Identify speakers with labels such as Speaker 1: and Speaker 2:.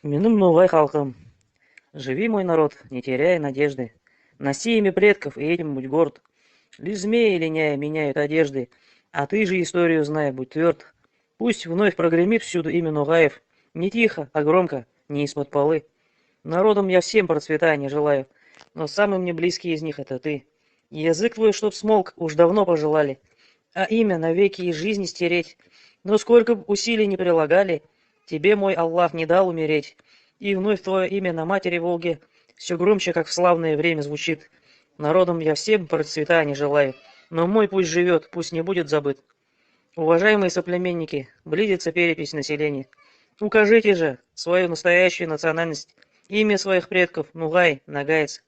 Speaker 1: Миным новой халком. Живи, мой народ, не теряя надежды. Носи имя предков и этим будь горд. Лишь змеи, линяя, меняют одежды. А ты же историю знай, будь тверд. Пусть вновь прогремит всюду имя Нугаев. Не тихо, а громко, не из-под полы. Народом я всем процветания желаю, но самый мне близкий из них это ты. Язык твой, чтоб смолк, уж давно пожелали, а имя навеки из жизни стереть. Но сколько б усилий не прилагали, тебе мой Аллах не дал умереть. И вновь твое имя на матери Волге все громче, как в славное время звучит. Народом я всем процветания желаю, но мой пусть живет, пусть не будет забыт. Уважаемые соплеменники, близится перепись населения. Укажите же свою настоящую национальность, имя своих предков, Нугай, Нагаец.